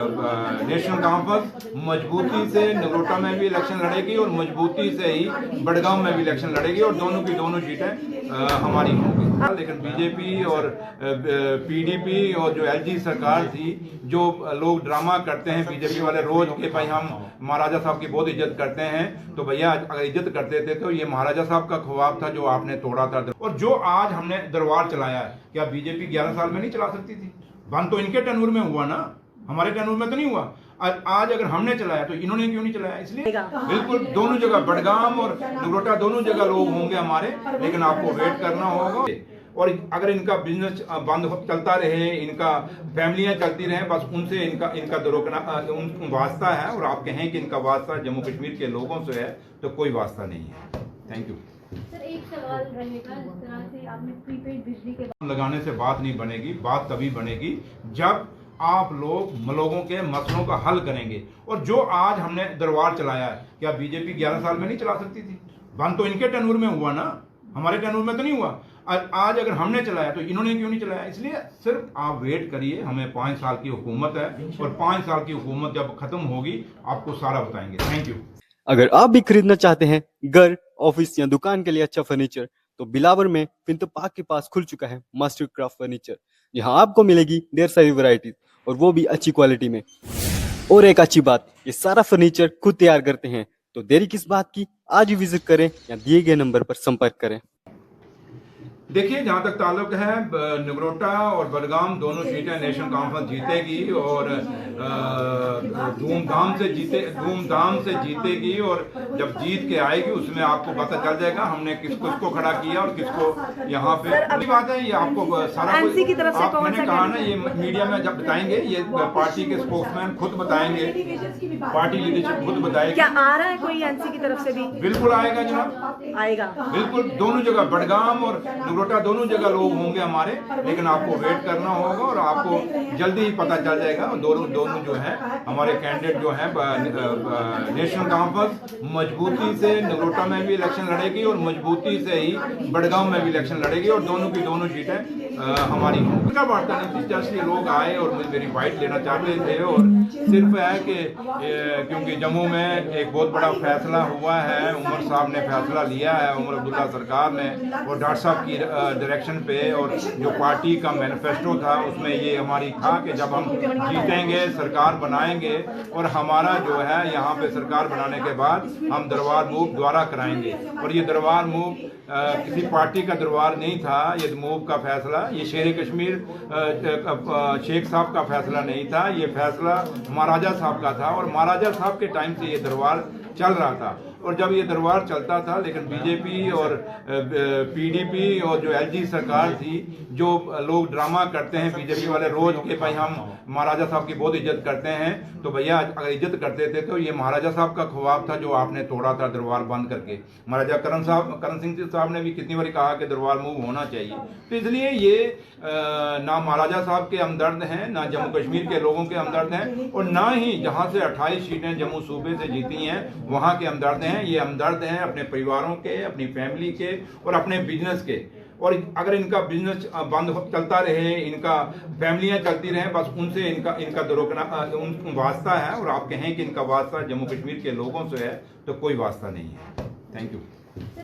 National conference मजबूती से नगरोटा में भी इलेक्शन लड़ेगी और मजबूती से ही बड़गांव में भी इलेक्शन लड़ेगी और दोनों की दोनों सीटें हमारी होंगी। लेकिन बीजेपी और पीडीपी और जो एलजी सरकार थी, जो लोग ड्रामा करते हैं बीजेपी वाले रोज के भाई हम महाराजा साहब की बहुत इज्जत करते हैं, तो भैया अगर इज्जत करते थे तो ये महाराजा साहब का ख्वाब था जो आपने तोड़ा था। और जो आज हमने दरबार चलाया है, क्या बीजेपी 11 साल में नहीं चला सकती थी? बंद तो इनके टनूर में हुआ ना, हमारे टनूर में तो नहीं हुआ। आज अगर हमने चलाया तो इन्होंने क्यों नहीं चलाया? इसलिए बिल्कुल दोनों जगह बड़गाम और नगरोटा दोनों जगह लोग होंगे हमारे, लेकिन आपको वेट करना होगा। और अगर इनका बिजनेस बंद चलता रहे, इनका फैमिलियां चलती रहें, बस उनसे इनका रोकना वास्ता है। और आप कहें कि इनका वास्ता जम्मू कश्मीर के लोगों से है, तो कोई वास्ता नहीं है। Thank you sir. एक सवाल रहेगा, जिस तरह से आपने प्रीपेड बिजली के लगाने से बात नहीं बनेगी। बात तभी बनेगी जब आप लोगों के मसलों का हल करेंगे। और जो आज हमने दरबार चलाया है, क्या बीजेपी 11 साल में नहीं चला सकती थी? बंद तो इनके टनूर में हुआ ना, हमारे टनूर में तो नहीं हुआ। आज अगर हमने चलाया तो इन्होंने क्यों नहीं चलाया? इसलिए सिर्फ आप वेट करिए, हमें 5 साल की हुकूमत है और 5 साल की हुकूमत जब खत्म होगी आपको सारा बताएंगे। Thank you. अगर आप भी खरीदना चाहते हैं घर, ऑफिस या दुकान के लिए अच्छा फर्नीचर, तो बिलावर में पिंटो पार्क के पास खुल चुका है मास्टर क्राफ्ट फर्नीचर। यहाँ आपको मिलेगी ढेर सारी वैरायटीज, और वो भी अच्छी क्वालिटी में। और एक अच्छी बात, ये सारा फर्नीचर खुद तैयार करते हैं। तो देरी किस बात की, आज ही विजिट करें या दिए गए नंबर पर संपर्क करें। देखिए, जहाँ तक ताल्लुक है, नगरोटा और बड़गाम दोनों सीटें नेशनल कॉन्फ्रेंस जीतेगी और धूमधाम से जीतेगी। और जब जीत के आएगी उसमें आपको पता चल जाएगा हमने किसको खड़ा किया और किसको यहाँ पे। अभी बात है, ये आपको सारा एनसी की तरफ से आप मैंने कहा ना, ये मीडिया में जब बताएंगे, ये पार्टी के स्पोक्समैन खुद बताएंगे, पार्टी लीडरशिप खुद बताएगी। क्या आ रहा है कोई एनसी की तरफ से भी? बिल्कुल आएगा जनाब, आएगा। बिल्कुल दोनों जगह बड़गाम और नगरोटा दोनों जगह लोग होंगे हमारे, लेकिन आपको वेट करना होगा और आपको जल्दी ही पता चल जाएगा। दोनों जो है हमारे कैंडिडेट जो है, नेशनल कॉन्फ्रेंस मजबूती से नगरोटा में भी इलेक्शन लड़ेगी और मजबूती से ही बड़गांव में भी इलेक्शन लड़ेगी और दोनों की दोनों सीटें हमारी होंगी। उनका वार्ता नहीं, जस्ट ये लोग आए और मेरी बाइट लेना चाहते थे। और सिर्फ है कि क्योंकि जम्मू में एक बहुत बड़ा फैसला हुआ है, उमर साहब ने फैसला लिया है, उमर अब्दुल्ला सरकार ने, और डॉक्टर साहब की डायरेक्शन पे, और जो पार्टी का मैनिफेस्टो था उसमें ये हमारी था कि जब हम जीतेंगे सरकार बनाएंगे, और हमारा जो है यहाँ पे सरकार बनाने के बाद हम दरबार मूव दोबारा कराएंगे। और ये दरबार मूव किसी पार्टी का दरबार नहीं था, ये मूव का फैसला, ये शेर कश्मीर शेख साहब का फैसला नहीं था, ये फैसला महाराजा साहब का था। और महाराजा साहब के टाइम से ये दरबार चल रहा था। और जब ये दरबार चलता था, लेकिन बीजेपी और पीडीपी और जो एलजी सरकार थी, जो लोग ड्रामा करते हैं बीजेपी वाले रोज के भाई हम महाराजा साहब की बहुत इज्जत करते हैं, तो भैया अगर इज्जत करते थे तो ये महाराजा साहब का ख्वाब था जो आपने तोड़ा था दरबार बंद करके। महाराजा करण सिंह साहब ने भी कितनी बार कहा कि दरबार मूव होना चाहिए। तो इसलिए ये ना महाराजा साहब के हमदर्द हैं, ना जम्मू कश्मीर के लोगों के हमदर्द हैं, और ना ही जहाँ से 28 सीटें जम्मू सूबे से जीती हैं वहाँ के हमदर्द हैं। ये हमदर्द हैं अपने परिवारों के, अपनी फैमिली के और अपने बिजनेस के। और अगर इनका बिजनेस बंद चलता रहे, इनका फैमिलियां चलती रहें, बस उनसे इनका रोकना वास्ता है। और आप कहें कि इनका वास्ता जम्मू कश्मीर के लोगों से है, तो कोई वास्ता नहीं है। Thank you.